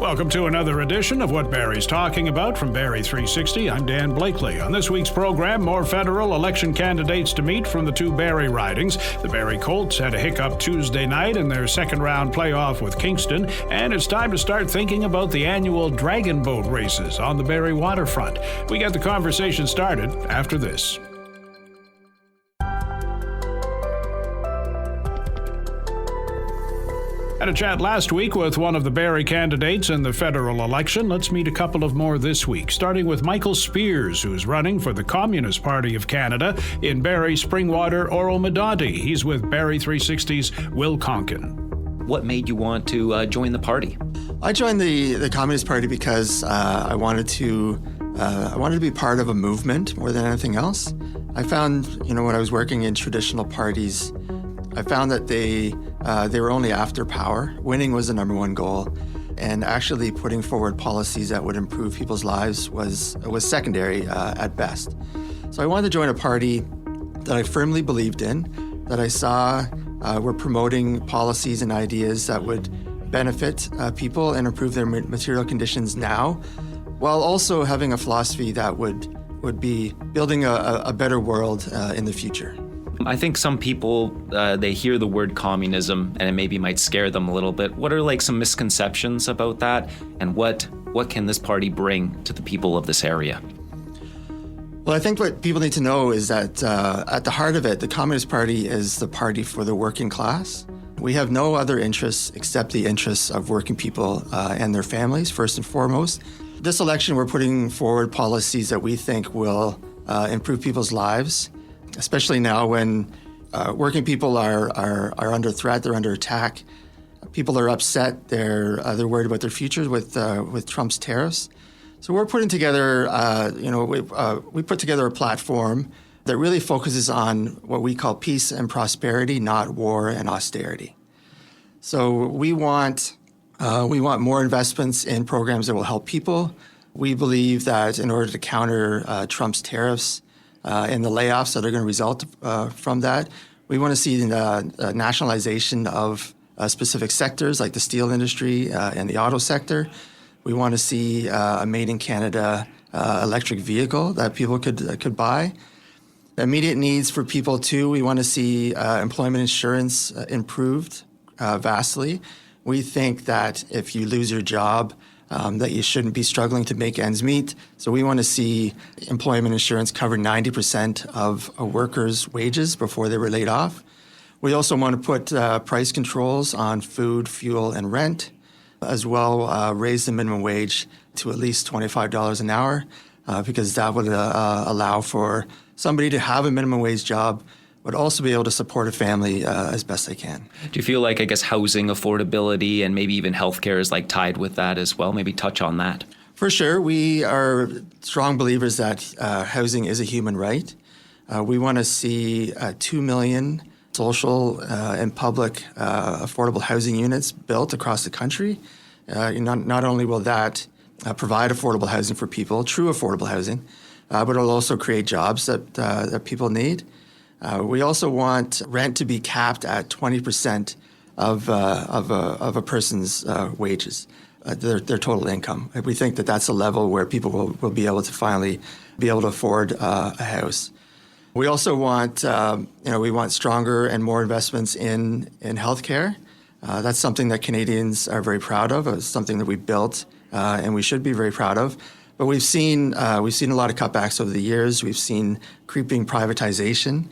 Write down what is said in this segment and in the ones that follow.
Welcome to another edition of What Barrie's Talking About from Barrie 360. I'm Dan Blakely. On this week's program, more federal election candidates to meet from the two Barrie ridings. The Barrie Colts had a hiccup Tuesday night in their second-round playoff with Kingston, and it's time to start thinking about the annual dragon boat races on the Barrie waterfront. We get the conversation started after this. Had a chat last week with one of the Barrie candidates in the federal election. Let's meet a couple of more this week, starting with Michael Speers, who's running for the Communist Party of Canada in Barrie-Springwater-Oro-Medonte. He's with Barrie 360's Will Conkin. What made you want to join the party? I joined the Communist Party because I wanted to be part of a movement more than anything else. I found, when I was working in traditional parties, I found that they were only after power. Winning was the number one goal, and actually putting forward policies that would improve people's lives was secondary at best. So I wanted to join a party that I firmly believed in, that I saw were promoting policies and ideas that would benefit people and improve their material conditions now, while also having a philosophy that would be building a better world in the future. I think some people, they hear the word communism and it maybe might scare them a little bit. What are some misconceptions about that? And what can this party bring to the people of this area? Well, I think what people need to know is that at the heart of it, the Communist Party is the party for the working class. We have no other interests except the interests of working people and their families, first and foremost. This election, we're putting forward policies that we think will improve people's lives, especially now when working people are under threat, they're under attack. People are upset, they're worried about their futures with Trump's tariffs. So we're putting together, we put together a platform that really focuses on what we call peace and prosperity, not war and austerity. So we want more investments in programs that will help people. We believe that in order to counter Trump's tariffs, and the layoffs that are going to result from that, we want to see the nationalization of specific sectors like the steel industry and the auto sector. We want to see a made-in-Canada electric vehicle that people could buy. Immediate needs for people, too, we want to see employment insurance improved vastly. We think that if you lose your job, that you shouldn't be struggling to make ends meet. So we want to see employment insurance cover 90% of a worker's wages before they were laid off. We also want to put price controls on food, fuel, and rent, as well raise the minimum wage to at least $25 an hour, because that would allow for somebody to have a minimum wage job, but also be able to support a family as best they can. Do you feel like, housing affordability and maybe even healthcare is tied with that as well? Maybe touch on that. For sure. We are strong believers that housing is a human right. We want to see 2 million social and public affordable housing units built across the country. Not only will that provide affordable housing for people, true affordable housing, but it'll also create jobs that people need. We also want rent to be capped at 20% of a person's wages, their total income. We think that that's a level where people will be able to finally be able to afford a house. We also want, we want stronger and more investments in healthcare. That's something that Canadians are very proud of. It's something that we built and we should be very proud of. But we've seen a lot of cutbacks over the years. We've seen creeping privatization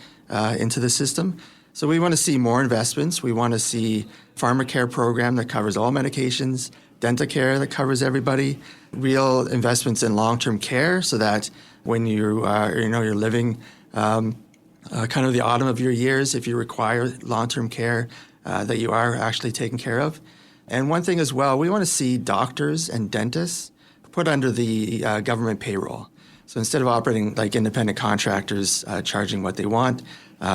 into the system. So we want to see more investments. We want to see pharmacare program that covers all medications, dental care that covers everybody, real investments in long-term care so that when you're living kind of the autumn of your years, if you require long-term care, that you are actually taken care of. And one thing as well, we want to see doctors and dentists put under the government payroll. So instead of operating like independent contractors charging what they want,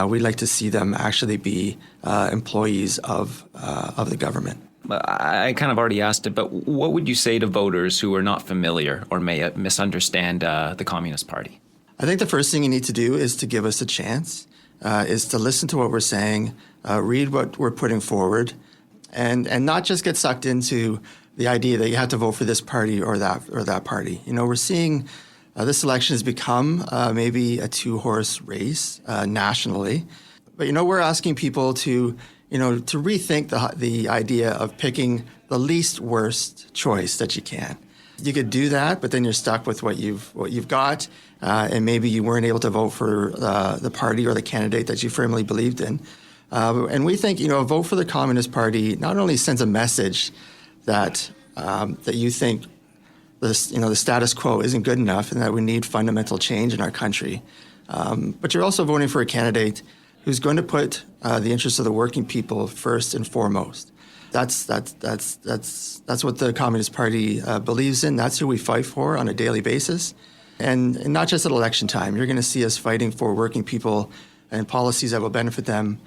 we'd like to see them actually be employees of the government. I kind of already asked it, but what would you say to voters who are not familiar or may misunderstand the Communist Party? I think the first thing you need to do is to give us a chance, is to listen to what we're saying, read what we're putting forward, and not just get sucked into the idea that you have to vote for this party or that party. We're seeing this election has become maybe a two-horse race nationally. But, we're asking people to rethink the idea of picking the least worst choice that you can. You could do that, but then you're stuck with what you've got, and maybe you weren't able to vote for the party or the candidate that you firmly believed in. And we think, a vote for the Communist Party not only sends a message that you think the status quo isn't good enough and that we need fundamental change in our country, but you're also voting for a candidate who's going to put the interests of the working people first and foremost. That's what the Communist Party believes in. That's who we fight for on a daily basis. And not just at election time. You're going to see us fighting for working people and policies that will benefit them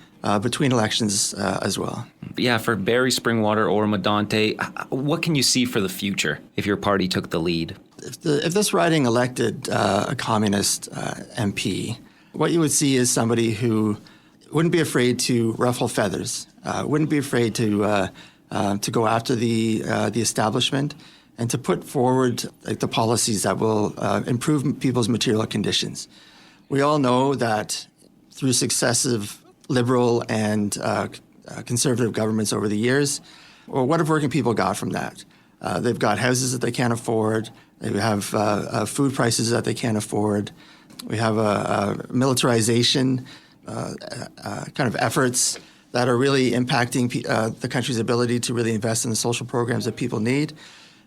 between elections as well. Yeah, for Barrie-Springwater-Oro-Medonte, what can you see for the future if your party took the lead? If this riding elected a communist MP, what you would see is somebody who wouldn't be afraid to ruffle feathers, wouldn't be afraid to go after the establishment, and to put forward the policies that will improve people's material conditions. We all know that through successive Liberal and conservative governments over the years, well, what have working people got from that? They've got houses that they can't afford. They have food prices that they can't afford. We have a militarization kind of efforts that are really impacting the country's ability to really invest in the social programs that people need.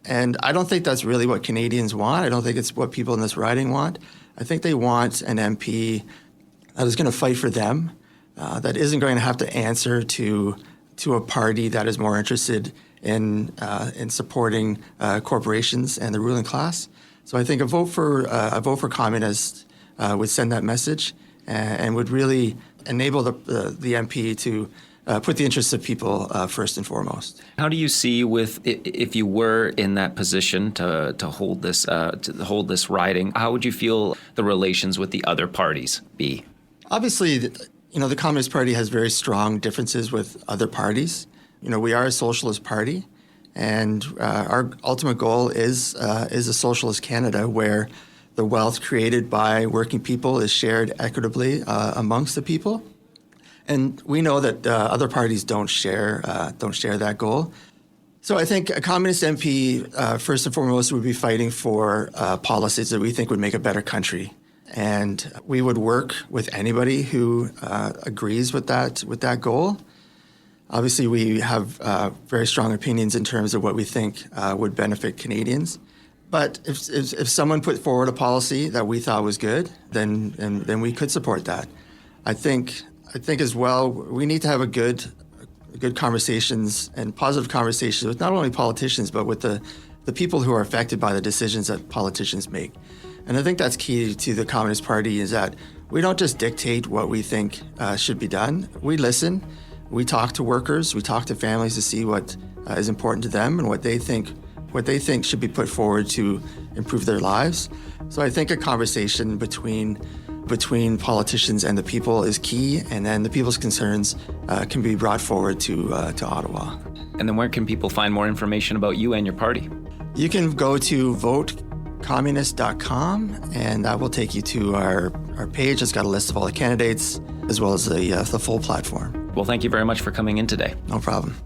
And I don't think that's really what Canadians want. I don't think it's what people in this riding want. I think they want an MP that is going to fight for them, that isn't going to have to answer to a party that is more interested in supporting corporations and the ruling class. So I think a vote for communists would send that message and would really enable the MP to put the interests of people first and foremost. How do you see if you were in that position to hold this riding? How would you feel the relations with the other parties be? Obviously, the Communist Party has very strong differences with other parties. We are a socialist party, and our ultimate goal is a socialist Canada where the wealth created by working people is shared equitably amongst the people. And we know that other parties don't share that goal. So I think a communist MP, first and foremost, would be fighting for policies that we think would make a better country. And we would work with anybody who agrees with that goal. Obviously, we have very strong opinions in terms of what we think would benefit Canadians. But if someone put forward a policy that we thought was good, then we could support that. I think as well, we need to have a good conversations and positive conversations with not only politicians, but with the people who are affected by the decisions that politicians make. And I think that's key to the Communist Party is that we don't just dictate what we think should be done. We listen, we talk to workers, we talk to families to see what is important to them and what they think should be put forward to improve their lives. So I think a conversation between politicians and the people is key, and then the people's concerns can be brought forward to Ottawa. And then where can people find more information about you and your party? You can go to votecommunist.com, and that will take you to our page. It's got a list of all the candidates as well as the full platform. Well, thank you very much for coming in today. No problem.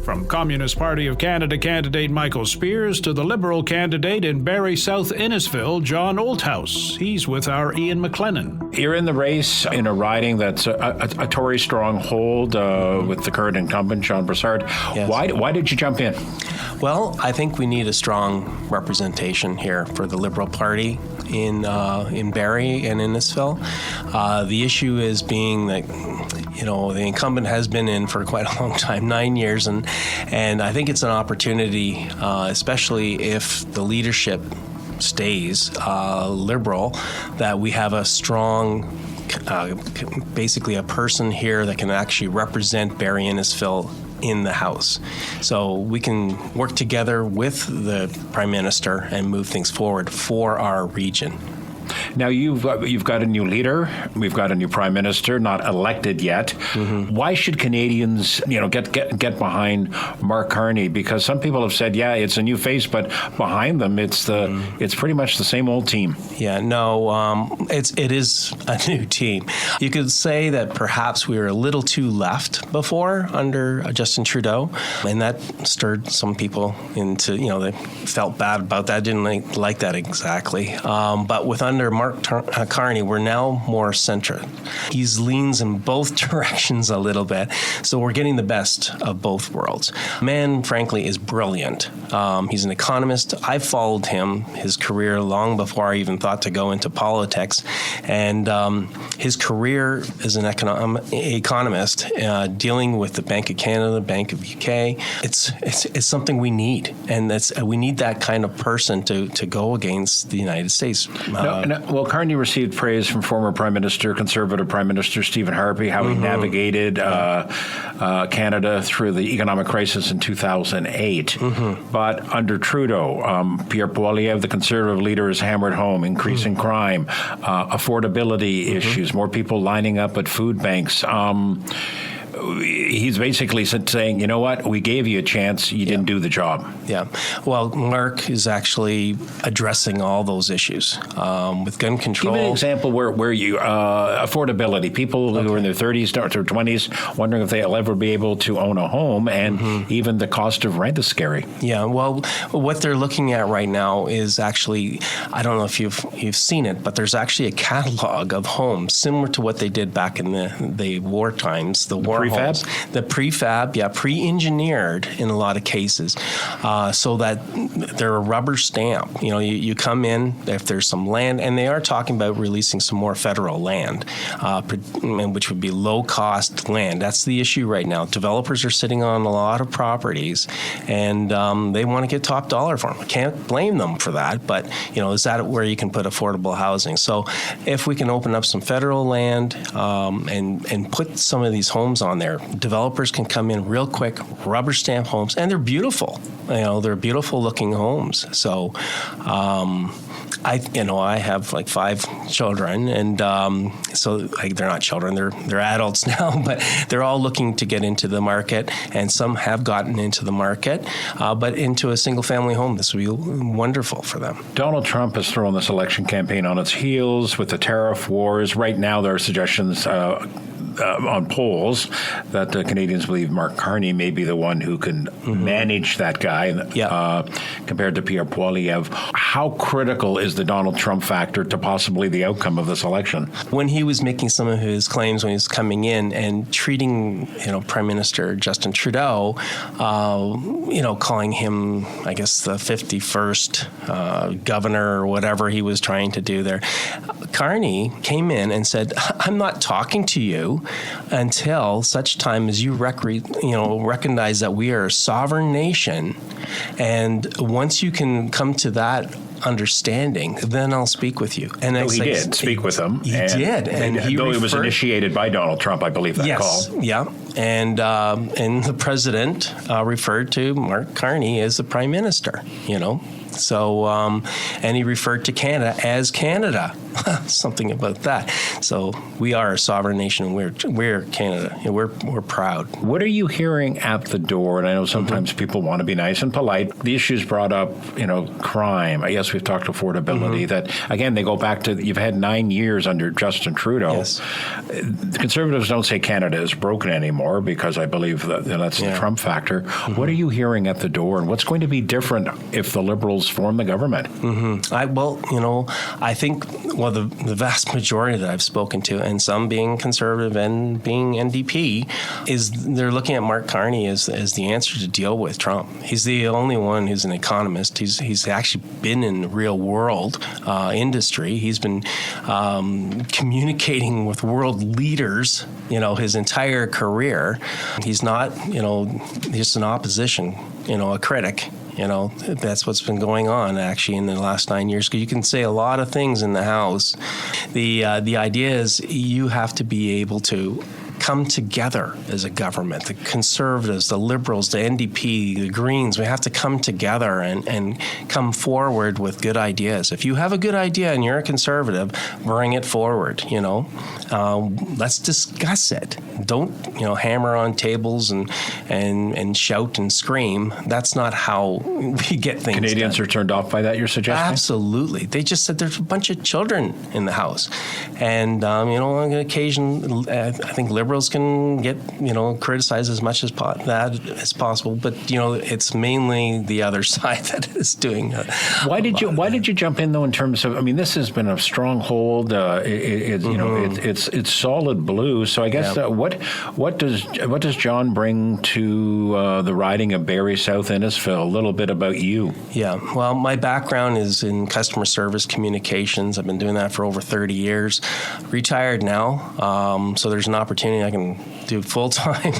From Communist Party of Canada candidate Michael Speers to the Liberal candidate in Barrie South Innisfil, John Olthouse. He's with our Ian McLennan. You're in the race in a riding that's a Tory stronghold with the current incumbent, Jean Brassard. Yes. Why did you jump in? Well, I think we need a strong representation here for the Liberal Party in Barrie and Innisfil. The issue is being that, the incumbent has been in for quite a long time, 9 years, and I think it's an opportunity, especially if the leadership stays Liberal, that we have a strong, basically a person here that can actually represent Barrie Innisfil in the House. So we can work together with the Prime Minister and move things forward for our region. Now you've got a new leader. We've got a new prime minister, not elected yet. Why should Canadians, get behind Mark Carney? Because some people have said, yeah, it's a new face, but behind them, it's pretty much the same old team. Yeah, no, it is a new team. You could say that perhaps we were a little too left before under Justin Trudeau, and that stirred some people into, they felt bad about that, didn't like that exactly. But with under Mark Carney, we're now more centered. He leans in both directions a little bit, so we're getting the best of both worlds. Man, frankly, is brilliant. He's an economist. I followed his career long before I even thought to go into politics, and his career as an economist, dealing with the Bank of Canada, Bank of UK, it's something we need, and we need that kind of person to go against the United States. Well, Carney received praise from former Conservative Prime Minister Stephen Harper, how he navigated Canada through the economic crisis in 2008. But under Trudeau, Pierre Poilievre, the Conservative leader, has hammered home increasing crime, affordability issues, more people lining up at food banks. He's basically saying, you know what, we gave you a chance, you didn't do the job. Yeah. Well, Mark is actually addressing all those issues with gun control. Give me an example where you, affordability, people who are in their 30s or 20s wondering if they'll ever be able to own a home, and even the cost of rent is scary. Yeah, well, what they're looking at right now is actually, I don't know if you've seen it, but there's actually a catalog of homes similar to what they did back in the war times, the war prefab? Homes. The prefab, pre-engineered in a lot of cases, so that they're a rubber stamp. You come in, if there's some land, and they are talking about releasing some more federal land, which would be low-cost land. That's the issue right now. Developers are sitting on a lot of properties, and they want to get top dollar for them. I can't blame them for that, but, is that where you can put affordable housing? So if we can open up some federal land and put some of these homes on there, developers can come in real quick, rubber stamp homes, and they're beautiful. They're beautiful looking homes. So, I have like 5 children, and so they're not children; they're adults now. But they're all looking to get into the market, and some have gotten into the market, but into a single-family home. This would be wonderful for them. Donald Trump has thrown this election campaign on its heels with the tariff wars. Right now, there are suggestions on polls that Canadians believe Mark Carney may be the one who can manage that guy compared to Pierre Poilievre. How critical is the Donald Trump factor to possibly the outcome of this election? When he was making some of his claims when he was coming in and treating, Prime Minister Justin Trudeau, calling him, I guess, the 51st governor or whatever he was trying to do there, Carney came in and said, I'm not talking to you until such time as you recognize that we are a sovereign nation, and once you can come to that understanding, then I'll speak with you. And he did speak with him. He did, and though it was initiated by Donald Trump, I believe that call. Yeah, and the president referred to Mark Carney as the prime minister. So, and he referred to Canada as Canada, something about that. So we are a sovereign nation, and we're Canada, and we're proud. What are you hearing at the door? And I know sometimes people want to be nice and polite. The issues brought up, crime. I guess we've talked affordability. That again, they go back to you've had 9 years under Justin Trudeau. Yes. The Conservatives don't say Canada is broken anymore because I believe that's the Trump factor. What are you hearing at the door, and what's going to be different if the Liberals form the government? I think, the vast majority that I've spoken to, and some being Conservative and being NDP, is they're looking at Mark Carney as the answer to deal with Trump. He's the only one who's an economist. He's actually been in the real world industry. He's been communicating with world leaders, his entire career. He's not, just an opposition, a critic. That's what's been going on actually in the last 9 years. You can say a lot of things in the House. The idea is you have to be able to come together as a government. The Conservatives, the Liberals, the NDP, the Greens, we have to come together and come forward with good ideas. If you have a good idea and you're a Conservative, bring it forward, let's discuss it. Don't, hammer on tables and shout and scream. That's not how we get things Canadians done. are turned off by that, you're suggesting? Absolutely. They just said there's a bunch of children in the house. And, on occasion, I think Liberals can get, criticized as much as as possible. But, it's mainly the other side that is doing Why did you jump in, though, in terms of, this has been a stronghold. It's solid blue. So I guess what does John bring to the riding of Barrie South Innisfil? A little bit about you. Yeah, well, my background is in customer service communications. I've been doing that for over 30 years. Retired now, so there's an opportunity I can do full-time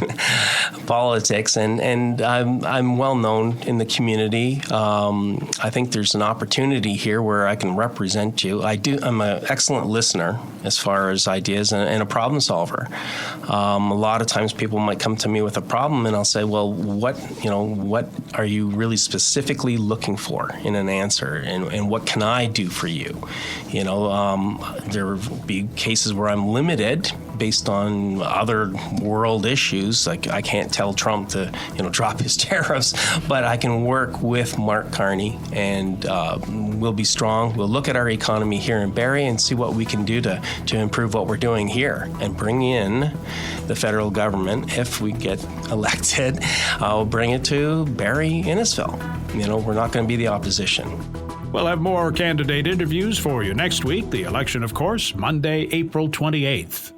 politics, and I'm well known in the community. I think there's an opportunity here where I can represent you. I'm an excellent listener as far as ideas and a problem solver. A lot of times people might come to me with a problem, and I'll say, well, what are you really specifically looking for in an answer, and what can I do for you? There will be cases where I'm limited based on other world issues. Like I can't tell Trump to, drop his tariffs, but I can work with Mark Carney, and we'll be strong. We'll look at our economy here in Barrie and see what we can do to improve what we're doing here, and bring in the federal government if we get elected. I'll bring it to Barrie Innisfil. We're not going to be the opposition. We'll have more candidate interviews for you next week. The election, of course, Monday, April 28th.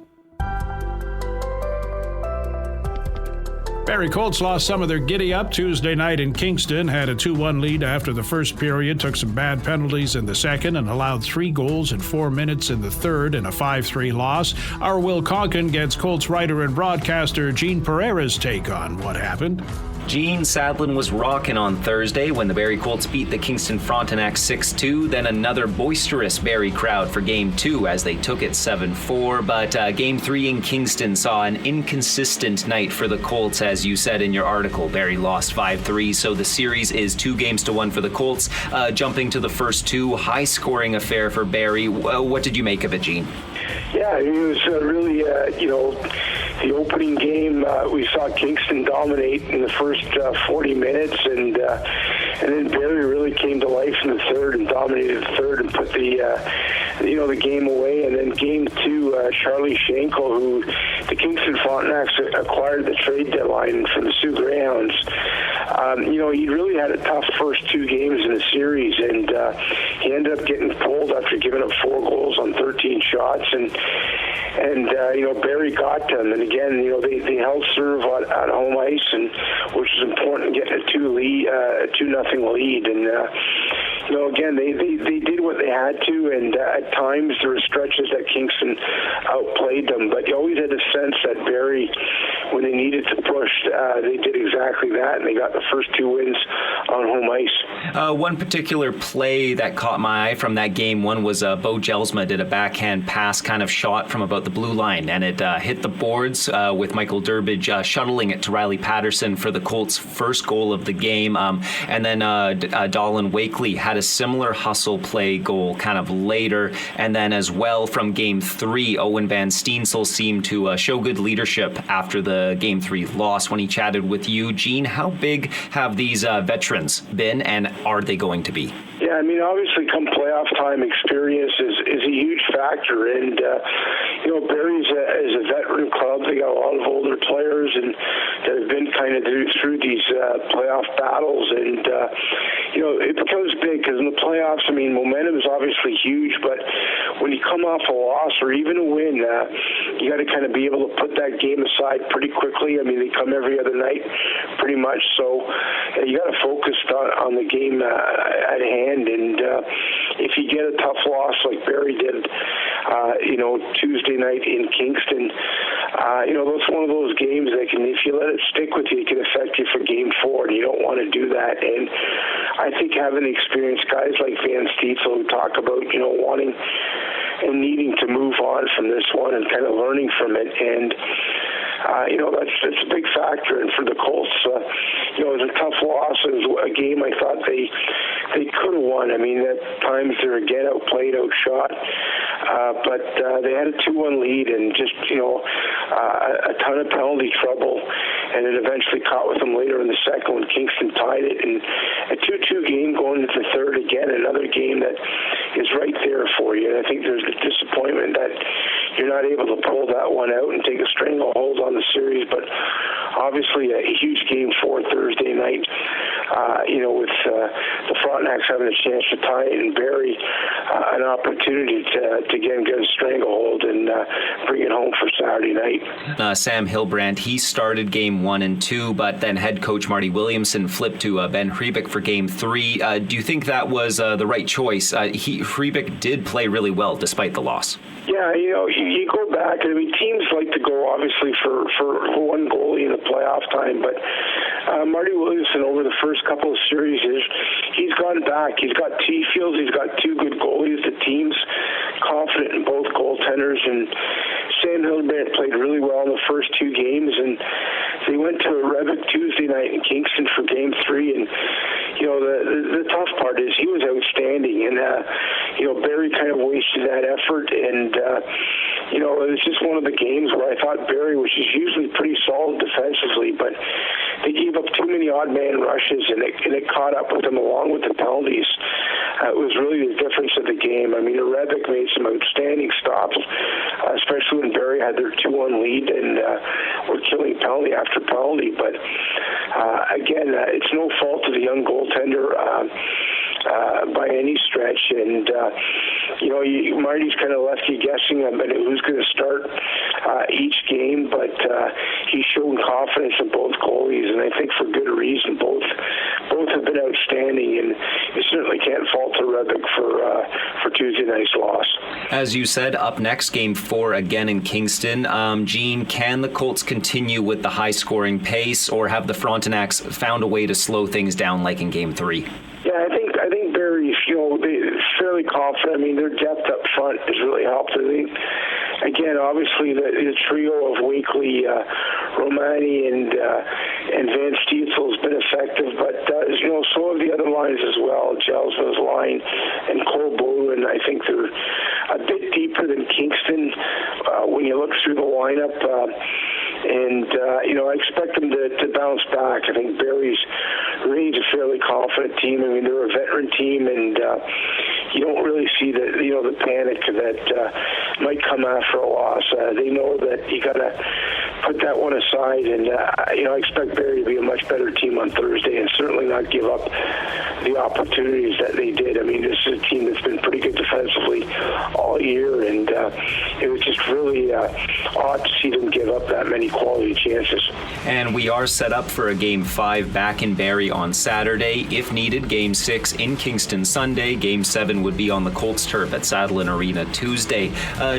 Barrie Colts lost some of their giddy-up Tuesday night in Kingston, had a 2-1 lead after the first period, took some bad penalties in the second, and allowed 3 goals in 4 minutes in the third in a 5-3 loss. Our Will Conkin gets Colts writer and broadcaster Gene Pereira's take on what happened. Gene Sadlin was rocking on Thursday when the Barrie Colts beat the Kingston Frontenac 6-2, then another boisterous Barrie crowd for Game 2 as they took it 7-4, but Game 3 in Kingston saw an inconsistent night for the Colts, as you said in your article. Barrie lost 5-3, so the series is 2-1 for the Colts. Jumping to the first 2, high-scoring affair for Barrie. What did you make of it, Gene? Yeah, it was really, the opening game, we saw Kingston dominate in the first 40 minutes, and then Barrie really came to life in the third and dominated the third and put the game away. And then Game 2, Charlie Schenkel, who the Kingston Frontenacs acquired the trade deadline from the Sioux Greyhounds, he really had a tough first 2 games in the series, and he ended up getting pulled after giving up 4 goals on 13 shots, and Barrie got them, and again, they held serve at home ice, and which is important, getting a 2-0 lead, and again, they did what they had to, and at times there were stretches that Kingston outplayed them, but you always had a sense that Barrie, when they needed to push, they did exactly that, and they got the first 2 wins on home ice. One particular play that caught my eye from that game one was Bo Jelsma did a backhand pass kind of shot from about the blue line, and it hit the boards with Michael Durbridge shuttling it to Riley Patterson for the Colts' first goal of the game. And then Dolan Wakely had a similar hustle play goal kind of later. And then as well from Game 3, Owen Van Steensel seemed to show good leadership after the Game 3 loss. When he chatted with you, Gene, how big have these veterans been, and are they going to be? Yeah, obviously come playoff time, experience is a huge factor, and Barrie is a veteran club. They got a lot of older players and that have been kind of through these playoff battles, and it becomes big because in the playoffs, momentum is obviously huge, but when you come off a loss or even a win, you got to kind of be able to put that game aside pretty quickly. They come every other night pretty much, so you got to focus on the game at hand, and if you get a tough loss like Barrie did, Tuesday night in Kingston, that's one of those games that if you let it stick with you, it can affect you for Game 4, and you don't want to do that. And I think having experienced guys like Van Steensel who talk about, wanting and needing to move on from this one and kind of learning from it, and that's a big factor. And for the Colts, it was a tough loss. It was a game I thought they could have won. I mean, at times they're again outplayed, outshot. But they had a 2-1 lead and just, a ton of penalty trouble. And it eventually caught with them later in the second when Kingston tied it. And a 2-2 game going into the third, again, another game that is right there for you. And I think there's a disappointment that you're not able to pull that one out and take a stranglehold on the series. But obviously a huge game for Thursday night, with the Frontenacs having a chance to tie it and Barrie an opportunity to again get a stranglehold and bring it home for Saturday night. Sam Hilbrand, he started game 1 and 2, but then head coach Marty Williamson flipped to Ben Hrebeck for game 3. Do you think that was the right choice? Hrebeck did play really well despite the loss. Yeah, you go back. I mean, teams like to go obviously for one goalie in the playoff time, but Marty Williamson over the first couple of series he's gone back. He feels he's got two good goalies. The team's confident in both goaltenders, and Sam Hildebrand played really well in the first 2 games, and they went to Hrebeck Tuesday night in Kingston for game 3, and the tough part is he was outstanding, and Barrie kind of wasted that effort, and it was just one of the games where I thought Barrie, which is usually pretty solid defensively, but they gave up too many odd man rushes, and it caught up with them along with the penalties. It was really the difference of the game. I mean, Hrebeck made some outstanding stops, especially when Barrie had their 2-1 lead and were killing penalty after penalty. But again, it's no fault of the young goaltender by any stretch, and Marty's kind of left you guessing about who's going to start each game, but he's shown confidence in both goalies, and I think for good reason. Both have been outstanding, and you certainly can't fault Hrebeck for Tuesday night's loss. As you said, up next, game 4 again in Kingston. Gene, can the Colts continue with the high-scoring pace, or have the Frontenacs found a way to slow things down like in game 3? Yeah, I think Barrie's, they're fairly confident. I mean, their depth up front has really helped. I think, again, obviously the trio of Wakely, Romani, and Van Stietzel has been effective, but so have the other lines as well. Jelsma's line and Cole Blue, and I think they're a bit deeper than Kingston when you look through the lineup. I expect them to bounce back. I think Barrie's really a fairly confident team. I mean, they're a veteran team, and you don't really see the panic that might come after a loss. They know that you got to put that one aside, and I expect Barrie to be a much better team on Thursday, and certainly not give up the opportunities that they did. I mean, this is a team that's been pretty good defensively all year, and it was just really odd to see them give up that many quality chances. And we are set up for a Game 5 back in Barrie on Saturday. If needed, Game 6 in Kingston Sunday. Game 7 would be on the Colts turf at Saddlein Arena Tuesday.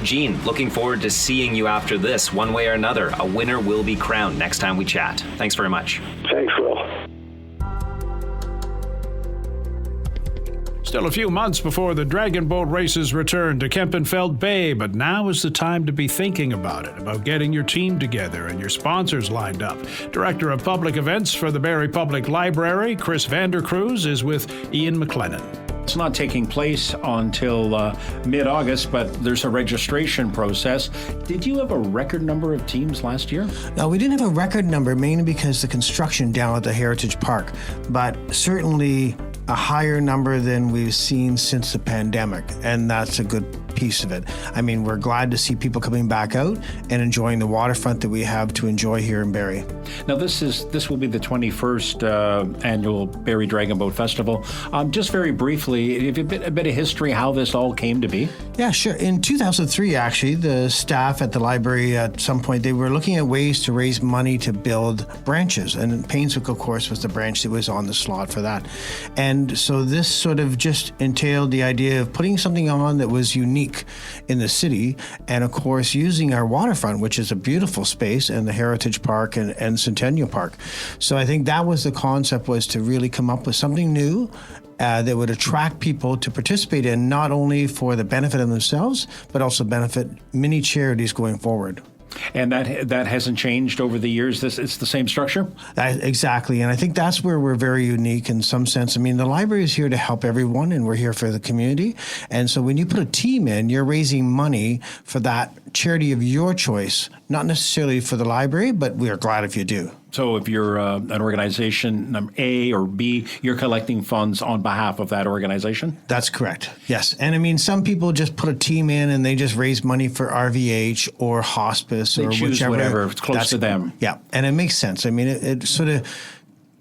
Gene, looking forward to seeing you after this. One way or another, a winner will be crowned next time we chat. Thanks very much. Thanks, Will. Still a few months before the Dragon Boat races return to Kempenfelt Bay, but now is the time to be thinking about it, about getting your team together and your sponsors lined up. Director of Public Events for the Barrie Public Library, Chris Vandercruz, is with Ian McLennan. It's not taking place until mid-August, but there's a registration process. Did you have a record number of teams last year? No, we didn't have a record number, mainly because the construction down at the Heritage Park, but certainly a higher number than we've seen since the pandemic, and that's a good piece of it. I mean, we're glad to see people coming back out and enjoying the waterfront that we have to enjoy here in Barrie. Now, this will be the 21st annual Barrie Dragon Boat Festival. Just very briefly, a bit of history how this all came to be. Yeah, sure. In 2003, actually, the staff at the library at some point, they were looking at ways to raise money to build branches, and Painswick, of course, was the branch that was on the slot for that. And so this sort of just entailed the idea of putting something on that was unique in the city, and of course using our waterfront, which is a beautiful space, and the Heritage Park and Centennial Park. So I think that was the concept, was to really come up with something new that would attract people to participate in, not only for the benefit of themselves, but also benefit many charities going forward. And that hasn't changed over the years. It's the same structure? Exactly. And I think that's where we're very unique in some sense. I mean, the library is here to help everyone, and we're here for the community. And so when you put a team in, you're raising money for that charity of your choice, not necessarily for the library, but we are glad if you do. So if you're an organization A or B, you're collecting funds on behalf of that organization? That's correct, yes. And I mean, some people just put a team in and they just raise money for RVH or hospice they or choose whichever. whatever, it's close to them. Yeah, and it makes sense. I mean, it sort of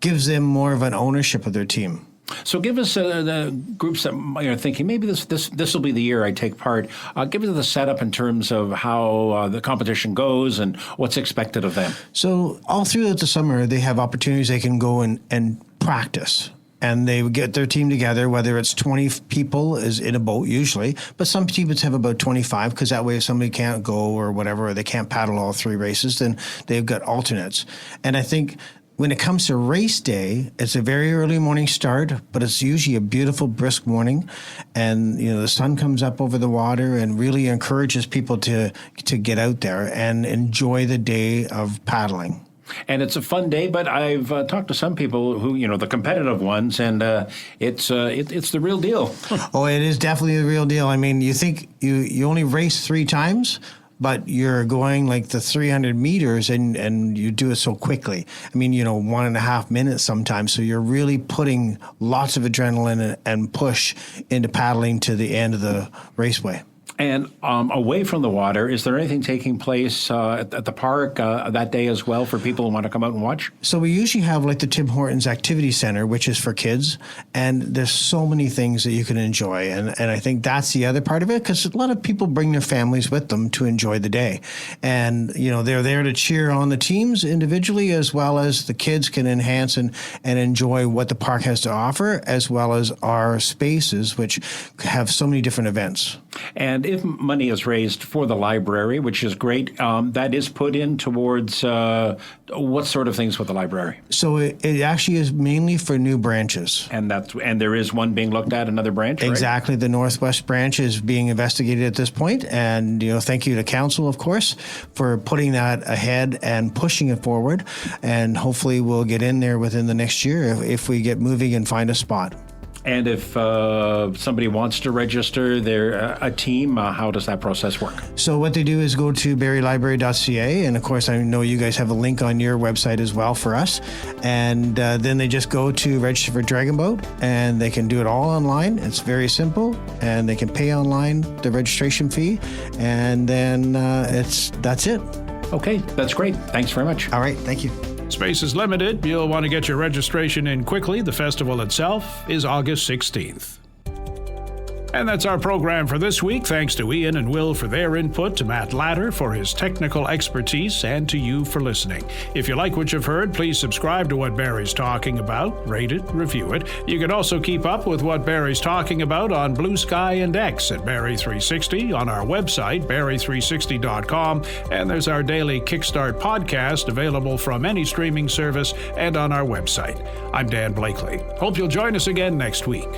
gives them more of an ownership of their team. So give us the groups that are thinking, maybe this will be the year I take part. Give us the setup in terms of how the competition goes and what's expected of them. So all throughout the summer, they have opportunities they can go and practice. And they would get their team together, whether it's 20 people is in a boat usually, but some teams have about 25 because that way if somebody can't go or whatever, or they can't paddle all 3 races, then they've got alternates. And I think when it comes to race day, it's a very early morning start, but it's usually a beautiful, brisk morning. And, the sun comes up over the water and really encourages people to get out there and enjoy the day of paddling. And it's a fun day, but I've talked to some people who, the competitive ones, and it's the real deal. Oh, it is definitely the real deal. I mean, you think you only race 3 times, but you're going like the 300 meters and you do it so quickly. I mean, 1.5 minutes sometimes. So you're really putting lots of adrenaline and push into paddling to the end of the raceway. And away from the water, is there anything taking place at the park that day as well for people who want to come out and watch? So we usually have like the Tim Hortons Activity Center, which is for kids. And there's so many things that you can enjoy. And I think that's the other part of it, because a lot of people bring their families with them to enjoy the day. And, they're there to cheer on the teams individually, as well as the kids can enhance and enjoy what the park has to offer, as well as our spaces, which have so many different events. And if money is raised for the library, which is great, that is put in towards what sort of things with the library? So it actually is mainly for new branches. And there is one being looked at, another branch, right? Exactly. The Northwest branch is being investigated at this point. And, thank you to Council, of course, for putting that ahead and pushing it forward. And hopefully we'll get in there within the next year if we get moving and find a spot. And if somebody wants to register a team, how does that process work? So what they do is go to barrielibrary.ca, and of course I know you guys have a link on your website as well for us, and then they just go to register for Dragon Boat, and they can do it all online. It's very simple, and they can pay online the registration fee, and then that's it. Okay, that's great. Thanks very much. All right, thank you. Space is limited. You'll want to get your registration in quickly. The festival itself is August 16th. And that's our program for this week. Thanks to Ian and Will for their input, to Matt Latter for his technical expertise, and to you for listening. If you like what you've heard, please subscribe to What Barrie's Talking About, rate it, review it. You can also keep up with What Barrie's Talking About on Blue Sky and X at Barrie360, on our website, Barrie360.com, and there's our daily Kickstart podcast available from any streaming service and on our website. I'm Dan Blakely. Hope you'll join us again next week.